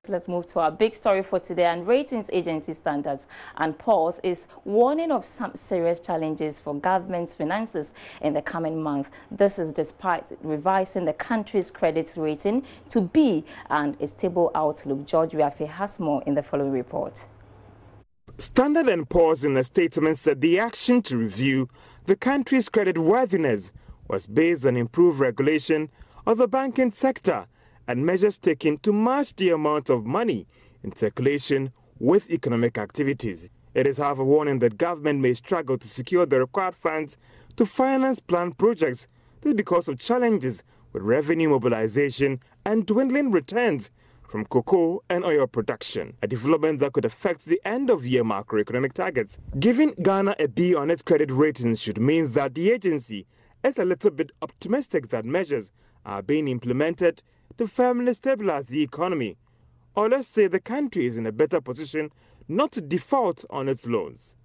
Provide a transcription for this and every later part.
Let's move to our big story for today. And ratings agency Standard & Poor's is warning of some serious challenges for government's finances in the coming month. This is despite revising the country's credit rating to B and a stable outlook. George Wiafe has more in the following report. Standard & Poor's in a statement said the action to review the country's credit worthiness was based on improved regulation of the banking sector and measures taken to match the amount of money in circulation with economic activities. It is, however, warning that government may struggle to secure the required funds to finance planned projects. This is because of challenges with revenue mobilization and dwindling returns from cocoa and oil production, a development that could affect the end-of-year macroeconomic targets. Giving Ghana a B on its credit ratings should mean that the agency is a little bit optimistic that measures are being implemented to firmly stabilize the economy, or let's say the country is in a better position not to default on its loans.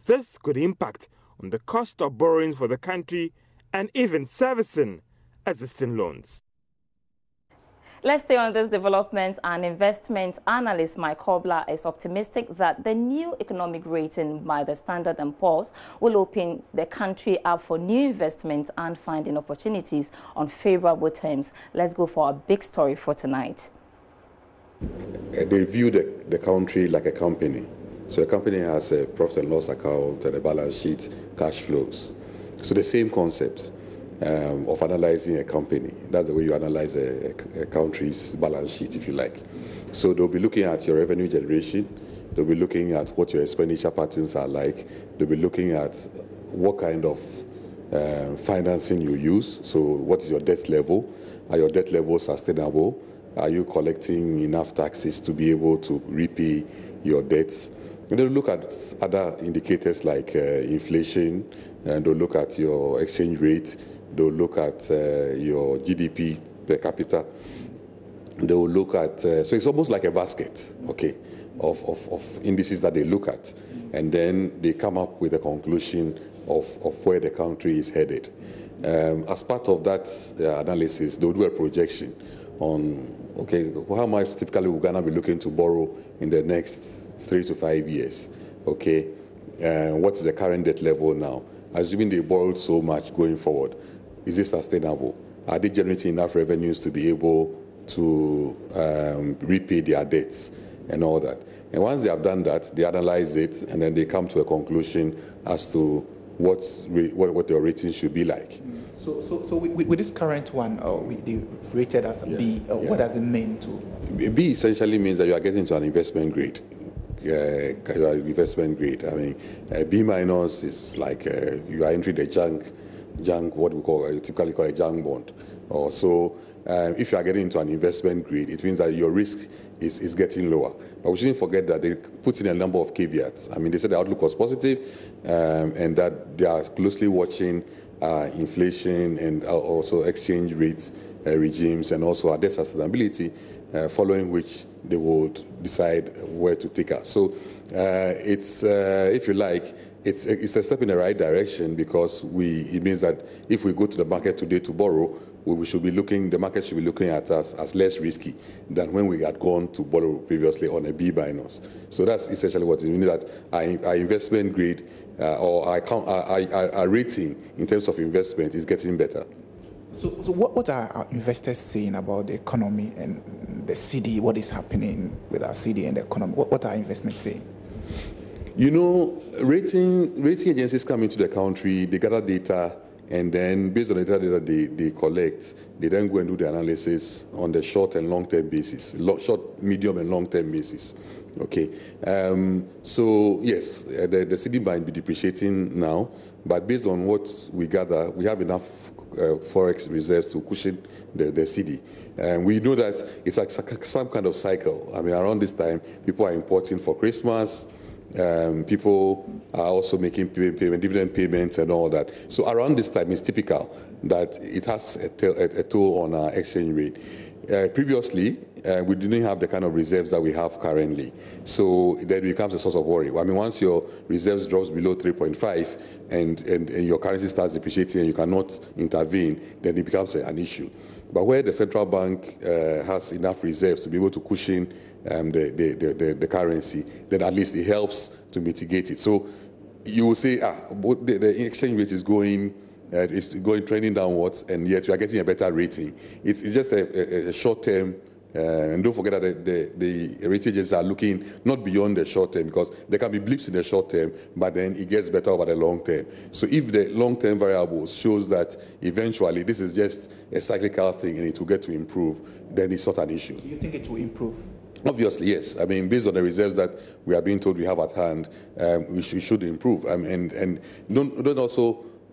This could impact on the cost of borrowing for the country and even servicing existing loans. Let's stay on this development, and investment analyst Mike Hobler is optimistic that the new economic rating by the Standard & Poor's will open the country up for new investments and finding opportunities on favorable terms. Let's go for our big story for tonight. They view the country like a company. So a company has a profit and loss account and a balance sheet, cash flows. So the same concept of analyzing a company. That's the way you analyze a country's balance sheet, if you like. So they'll be looking at your revenue generation. They'll be looking at what your expenditure patterns are like. They'll be looking at what kind of financing you use. So what is your debt level? Are your debt levels sustainable? Are you collecting enough taxes to be able to repay your debts? And they'll look at other indicators like inflation, and they'll look at your exchange rate. They'll look at your GDP per capita. They'll look at, so it's almost like a basket, okay, of indices that they look at. And then they come up with a conclusion of where the country is headed. As part of that analysis, they'll do a projection on, okay, how much typically will Ghana be looking to borrow in the next 3 to 5 years, okay? What is the current debt level now? Assuming they borrowed so much going forward, is it sustainable? Are they generating enough revenues to be able to repay their debts and all that? And once they have done that, they analyze it, and then they come to a conclusion as to what their rating should be like. So with this current one, they rated as a B. What does it mean to? B essentially means that you are getting to an investment grade. Investment grade. I mean, B minus is like you are entering the junk, what we typically call a junk bond. Or so, if you are getting into an investment grade, it means that your risk is getting lower. But we shouldn't forget that they put in a number of caveats. I mean, they said the outlook was positive, and that they are closely watching inflation and also exchange rates regimes, and also our debt sustainability, following which they would decide where to take us. So it's, if you like, it's a step in the right direction, because it means that if we go to the market today to borrow, the market should be looking at us as less risky than when we had gone to borrow previously on a B minus. So that's essentially what it means, that our investment grade or our rating in terms of investment is getting better. So what are our investors saying about the economy and the CD? What is happening with our CD and the economy? What are investments saying? You know, rating agencies come into the country, they gather data, and then based on the data they collect, they then go and do the analysis on the short and long-term basis, short, medium, and long-term basis. Okay, so yes, the CD might be depreciating now, but based on what we gather, we have enough forex reserves to cushion the CD. And we know that it's like some kind of cycle. I mean, around this time, people are importing for Christmas. People are also making dividend payments and all that. So around this time, it's typical that it has a toll on our exchange rate. Previously, we didn't have the kind of reserves that we have currently. So that becomes a source of worry. I mean, once your reserves drops below 3.5 and your currency starts depreciating and you cannot intervene, then it becomes an issue. But where the central bank has enough reserves to be able to cushion the currency, then at least it helps to mitigate it. So you will say, the exchange rate is going trending downwards, and yet you are getting a better rating. It's just a short-term. And don't forget that the rating agencies are looking not beyond the short term, because there can be blips in the short term, but then it gets better over the long term. So if the long-term variables shows that eventually this is just a cyclical thing and it will get to improve, then it's not an issue. Do you think it will improve? Obviously, yes. I mean, based on the reserves that we are being told we have at hand, we should improve. And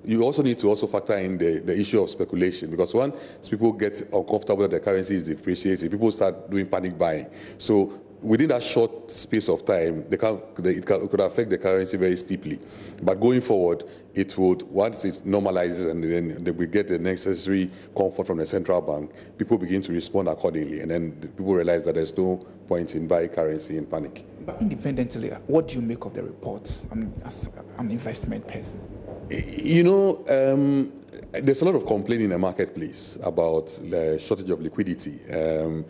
you also need to also factor in the issue of speculation, because once people get uncomfortable that the currency is depreciating, people start doing panic buying. So within that short space of time, it could affect the currency very steeply. But going forward, it would, once it normalizes and then we get the necessary comfort from the central bank, people begin to respond accordingly, and then people realize that there's no point in buying currency in panic. But independently, what do you make of the reports, as an investment person? You know, there's a lot of complaining in the marketplace about the shortage of liquidity. And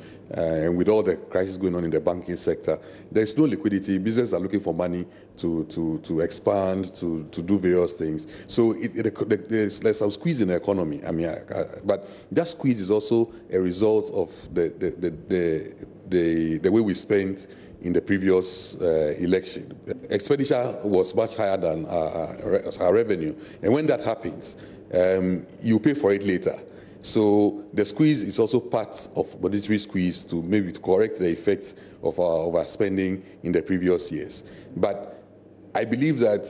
with all the crisis going on in the banking sector, there's no liquidity. Businesses are looking for money to expand, to do various things. So there's some squeeze in the economy. I mean, but that squeeze is also a result of the way we spent in the previous election. Expenditure was much higher than our revenue. And when that happens, you pay for it later. So the squeeze is also part of monetary squeeze to correct the effects of our spending in the previous years. But I believe that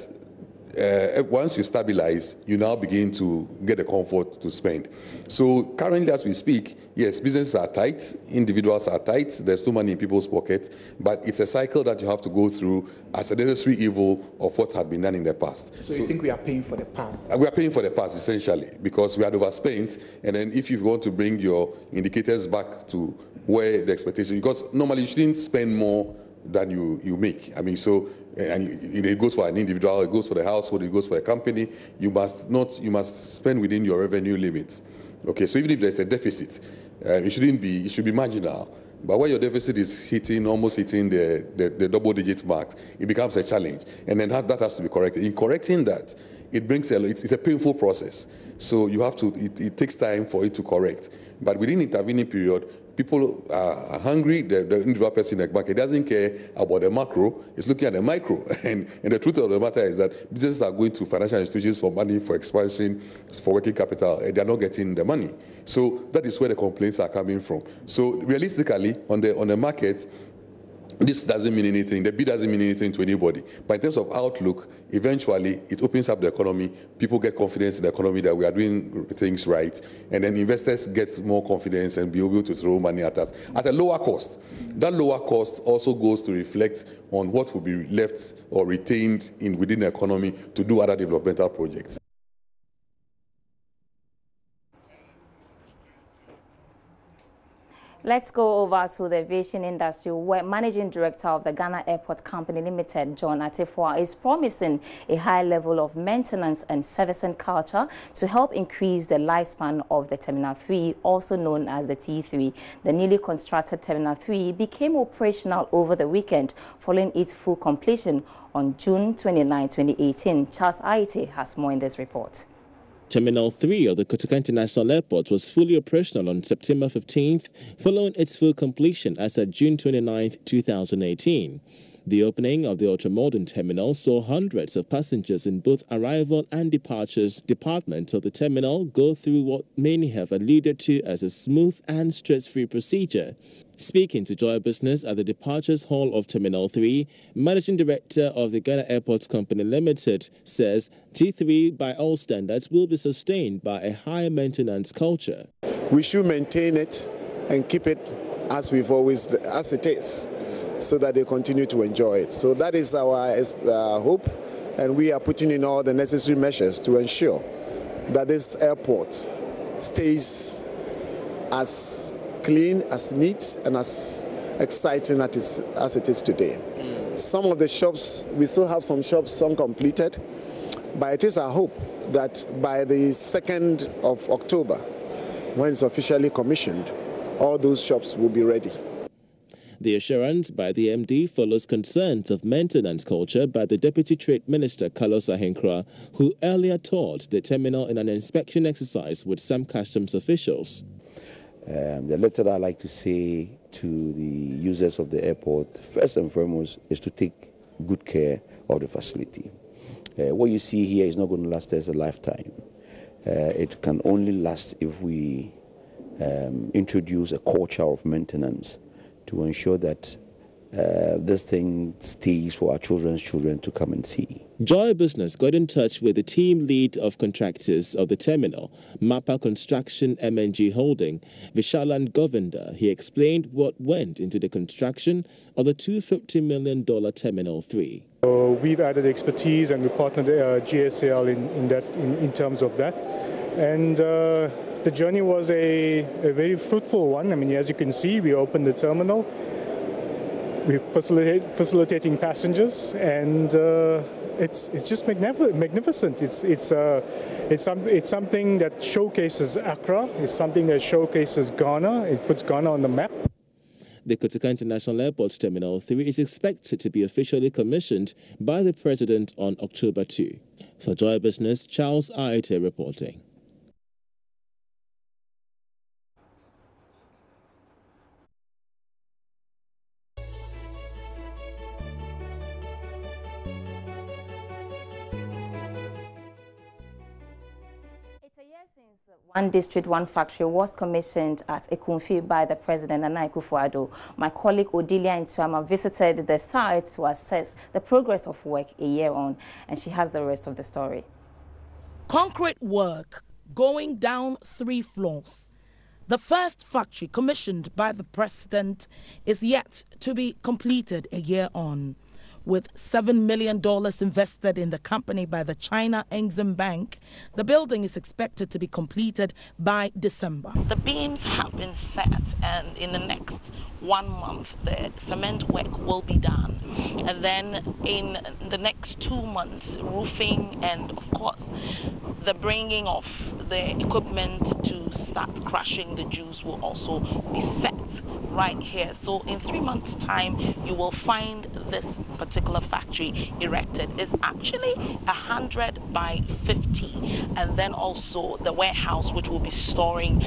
once you stabilize, you now begin to get the comfort to spend. So currently, as we speak, yes, businesses are tight, individuals are tight, there's no money in people's pockets, but it's a cycle that you have to go through as a necessary evil of what had been done in the past. So you think we are paying for the past? We are paying for the past, essentially, because we had overspent, and then if you want to bring your indicators back to where the expectation, because normally you shouldn't spend more than you make. I mean, so, and it goes for an individual, it goes for the household, it goes for a company. You must spend within your revenue limits. Okay, so even if there's a deficit, it should be marginal. But when your deficit is almost hitting the double-digit mark, it becomes a challenge, and then that has to be corrected. In correcting that, it's a painful process. So you have to. It takes time for it to correct. But within the intervening period, people are hungry. The individual person in the market doesn't care about the macro. It's looking at the micro. And the truth of the matter is that businesses are going to financial institutions for money, for expansion, for working capital, and they're not getting the money. So that is where the complaints are coming from. So realistically, on the market, this doesn't mean anything. The bid doesn't mean anything to anybody. But in terms of outlook, eventually it opens up the economy. People get confidence in the economy that we are doing things right. And then investors get more confidence and be able to throw money at us at a lower cost. That lower cost also goes to reflect on what will be left or retained within the economy to do other developmental projects. Let's go over to the aviation industry, where Managing Director of the Ghana Airport Company Limited, John Atefua, is promising a high level of maintenance and servicing culture to help increase the lifespan of the Terminal 3, also known as the T3. The newly constructed Terminal 3 became operational over the weekend following its full completion on June 29, 2018. Charles Aite has more in this report. Terminal 3 of the Kotoka International Airport was fully operational on September 15th, following its full completion as at June 29, 2018. The opening of the ultra-modern terminal saw hundreds of passengers in both arrival and departures departments of the terminal go through what many have alluded to as a smooth and stress-free procedure. Speaking to Joy Business at the departures hall of Terminal 3, Managing Director of the Ghana Airports Company Limited says T3, by all standards, will be sustained by a high maintenance culture. We should maintain it and keep it as it is, so that they continue to enjoy it. So that is our hope, and we are putting in all the necessary measures to ensure that this airport stays as clean, as neat, and as exciting as it is today. Some of the shops, we still have some shops uncompleted, but it is our hope that by the 2nd of October, when it's officially commissioned, all those shops will be ready. The assurance by the MD follows concerns of maintenance culture by the Deputy Trade Minister, Carlos Ahenkra, who earlier toured the terminal in an inspection exercise with some customs officials. The letter I'd like to say to the users of the airport, first and foremost, is to take good care of the facility. What you see here is not going to last us a lifetime. It can only last if we introduce a culture of maintenance to ensure that this thing stays for our children's children to come and see. Joy Business got in touch with the team lead of contractors of the terminal, Mappa Construction MNG Holding, Vishalan Govinda. He explained what went into the construction of the $250 million Terminal 3. We've added expertise and we partnered GSAL in terms of that. And the journey was a very fruitful one. I mean, as you can see, we opened the terminal. We're facilitating passengers, and it's just magnificent. It's something that showcases Accra. It's something that showcases Ghana. It puts Ghana on the map. The Kotoka International Airport Terminal 3 is expected to be officially commissioned by the President on October 2. For Joy Business, Charles Aite reporting. One district, one factory was commissioned at Ekumfi by the President Nana Akufo-Addo. My colleague Odilia Ntuama visited the site to assess the progress of work a year on, and she has the rest of the story. Concrete work going down 3 floors. The first factory commissioned by the President is yet to be completed a year on. With $7 million invested in the company by the China Exim Bank, the building is expected to be completed by December. The beams have been set, and in the next 1 month, the cement work will be done. And then in the next 2 months, roofing and, of course, the bringing of the equipment to start crushing the juice will also be set right here. So in 3 months' time, you will find this particular factory erected. It's actually 100 by 50, and then also the warehouse which will be storing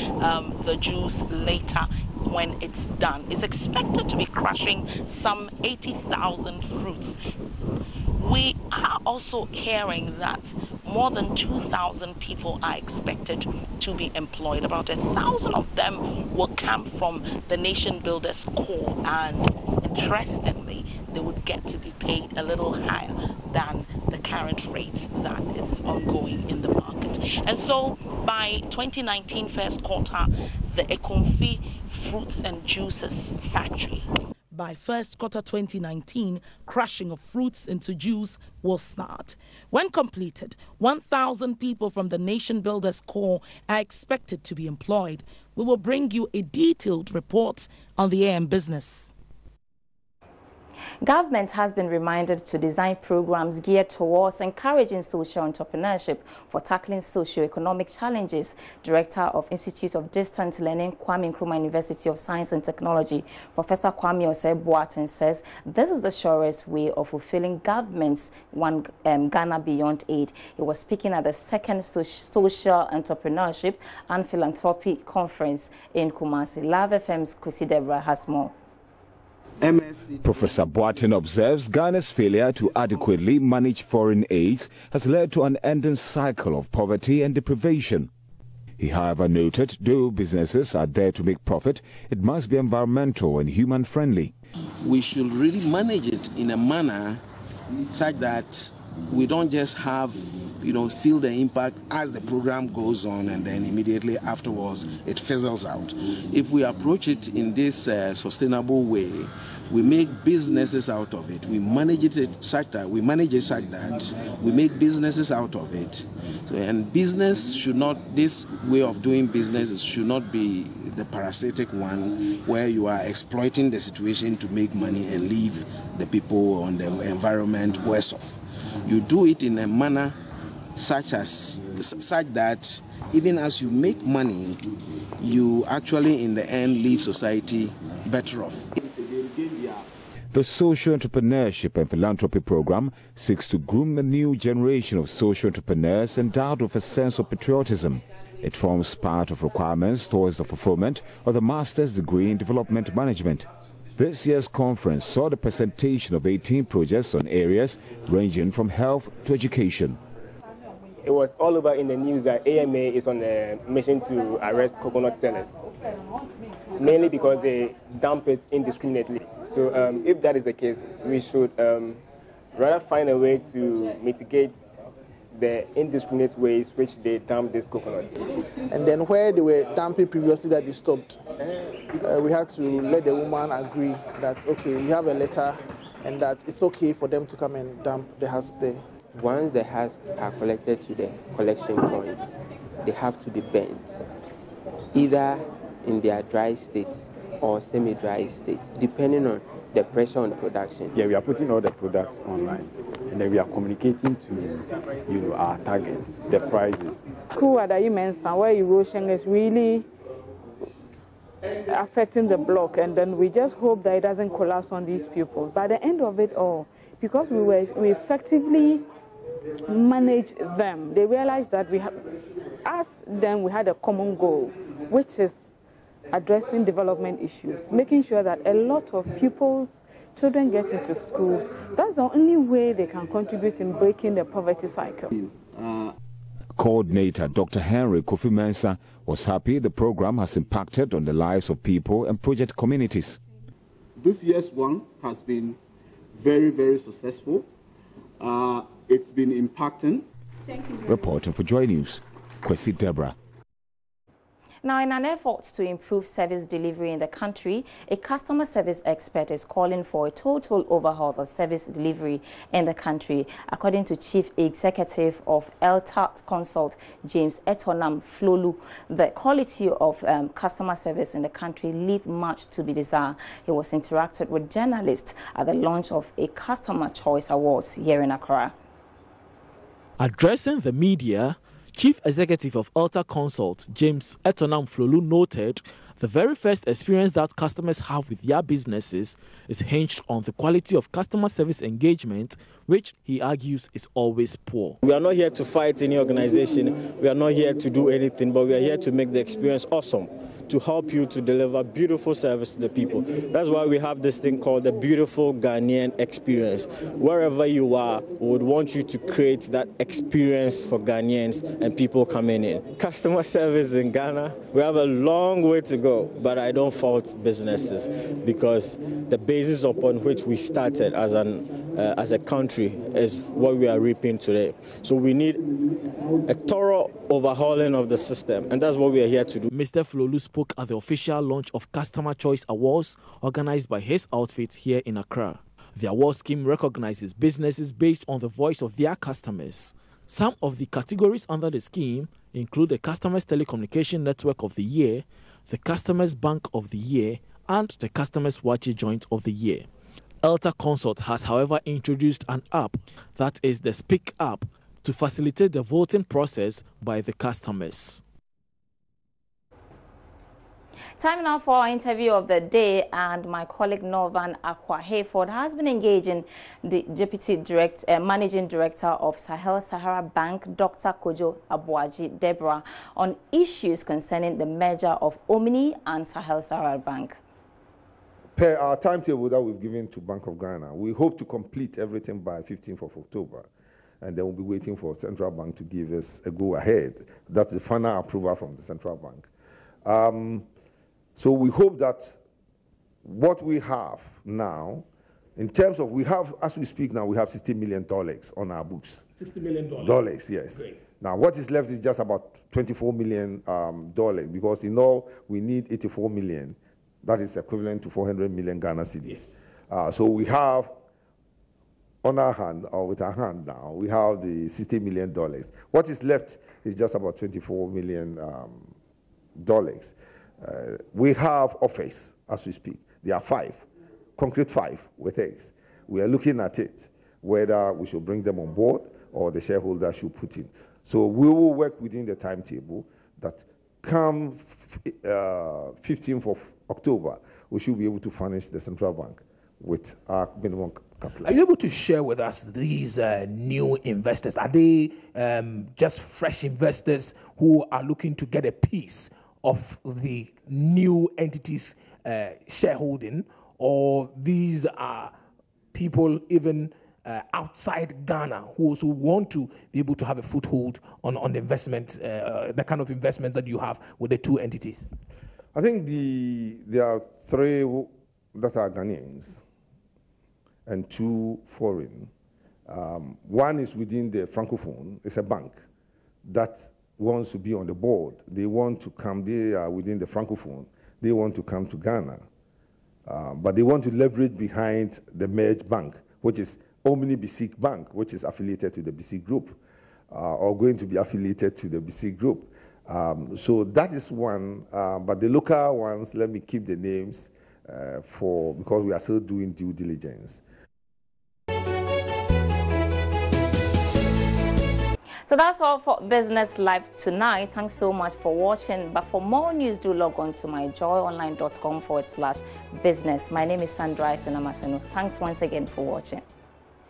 the juice later when it's done. It's expected to be crushing some 80,000 fruits. We are also hearing that more than 2,000 people are expected to be employed. About 1,000 of them will come from the Nation Builders Corps, and interestingly, they would get to be paid a little higher than the current rate that is ongoing in the market. And so by 2019 first quarter, the Ekumfi Fruits and Juices Factory. By first quarter 2019, crushing of fruits into juice will start. When completed, 1,000 people from the Nation Builders Corps are expected to be employed. We will bring you a detailed report on the AM business. Government has been reminded to design programs geared towards encouraging social entrepreneurship for tackling socio-economic challenges. Director of Institute of Distant Learning, Kwame Nkrumah University of Science and Technology, Professor Kwame Osei-Boateng says this is the surest way of fulfilling government's One Ghana Beyond Aid. He was speaking at the second Social Entrepreneurship and Philanthropy Conference in Kumasi. Love FM's Kwesi Deborah has more. Professor Boateng observes Ghana's failure to adequately manage foreign aid has led to an ending cycle of poverty and deprivation. He, however, noted, though businesses are there to make profit, it must be environmental and human-friendly. We should really manage it in a manner such that we don't just have, feel the impact as the program goes on and then immediately afterwards it fizzles out. If we approach it in this sustainable way, we make businesses out of it. We manage it such that we make businesses out of it. So, and business should not, this way of doing business should not be the parasitic one where you are exploiting the situation to make money and leave the people on the environment worse off. You do it in a manner such that even as you make money, you actually in the end leave society better off. The Social Entrepreneurship and Philanthropy Program seeks to groom a new generation of social entrepreneurs endowed with a sense of patriotism. It forms part of requirements towards the fulfillment of the Master's degree in Development Management. This year's conference saw the presentation of 18 projects on areas ranging from health to education. It was all over in the news that AMA is on a mission to arrest coconut sellers, mainly because they dump it indiscriminately. So if that is the case, we should rather find a way to mitigate the indiscriminate ways which they dump these coconuts. And then where they were dumping previously that they stopped, we had to let the woman agree that, okay, we have a letter and that it's okay for them to come and dump the husks there. Once the husks are collected to the collection point, they have to be burnt, either in their dry state or semi-dry state, depending on the pressure on production. Yeah, we are putting all the products online, and then we are communicating to our targets, the prices. School at the immense where erosion is really affecting the block, and then we just hope that it doesn't collapse on these pupils. By the end of it all, because we effectively managed them, they realized that we had a common goal, which is addressing development issues, making sure that a lot of pupils, children get into schools. That's the only way they can contribute in breaking the poverty cycle. Coordinator Dr. Henry Kofi Mensah was happy the program has impacted on the lives of people and project communities. This year's one has been very, very successful. It's been impacting. Reporting for JoyNews, Kwesi Deborah. Now, in an effort to improve service delivery in the country, a customer service expert is calling for a total overhaul of service delivery in the country. According to Chief Executive of Elta Consult, James Etonam Flolu, the quality of customer service in the country leaves much to be desired. He was interacted with journalists at the launch of a Customer Choice Awards here in Accra. Addressing the media, Chief Executive of Elta Consult, James Etonam Flolu, noted the very first experience that customers have with their businesses is hinged on the quality of customer service engagement, which he argues is always poor. We are not here to fight any organization, we are not here to do anything, but we are here to make the experience awesome, to help you to deliver beautiful service to the people. That's why we have this thing called the Beautiful Ghanaian Experience. Wherever you are, we would want you to create that experience for Ghanaians and people coming in. Customer service in Ghana, we have a long way to go, but I don't fault businesses because the basis upon which we started as a country is what we are reaping today. So we need a thorough overhauling of the system, and that's what we are here to do. Mr. Flolu spoke at the official launch of Customer Choice Awards organized by his outfit here in Accra. The award scheme recognizes businesses based on the voice of their customers. Some of the categories under the scheme include the Customers Telecommunication Network of the Year, the Customers Bank of the Year, and the Customers Watch Joint of the Year. Elta Consult has, however, introduced an app, that is the Speak app, to facilitate the voting process by the customers. Time now for our interview of the day, and my colleague Norvan Akwa Hayford has been engaging the Deputy Managing Director of Sahel Sahara Bank, Dr. Kojo Abuaji Deborah, on issues concerning the merger of Omni and Sahel Sahara Bank. Per our timetable that we've given to Bank of Ghana, we hope to complete everything by 15th of October. And then we'll be waiting for Central Bank to give us a go-ahead. That's the final approval from the Central Bank. So we hope that what we have now, in terms of, we have, as we speak now, we have $60 million on our books. $60 million? Dollars, yes. Great. Now, what is left is just about $24 million, because in all, we need 84 million. That is equivalent to 400 million Ghana cedis. So we have on our hand, or with our hand now, we have the $60 million. What is left is just about $24 million. We have offers as we speak. There are 5, concrete 5 with eggs. We are looking at it, whether we should bring them on board or the shareholder should put in. So we will work within the timetable that come 15th of October, we should be able to furnish the Central Bank with our minimum capital. Are you able to share with us these new investors? Are they just fresh investors who are looking to get a piece of the new entity's shareholding, or these are people even outside Ghana who also want to be able to have a foothold on the investment, the kind of investment that you have with the two entities? I think there are three that are Ghanaians and two foreign. One is within the Francophone. It's a bank that wants to be on the board. They want to come, they are within the Francophone. They want to come to Ghana. But they want to leverage behind the merged bank, which is Omni BC Bank, which is affiliated to the BC Group, or going to be affiliated to the BC Group. So that is one, but the local ones, let me keep the names because we are still doing due diligence. So that's all for Business Live tonight. Thanks so much for watching. But for more news, do log on to my joyonline.com/business. My name is Sandra Isenamafenu. Thanks once again for watching.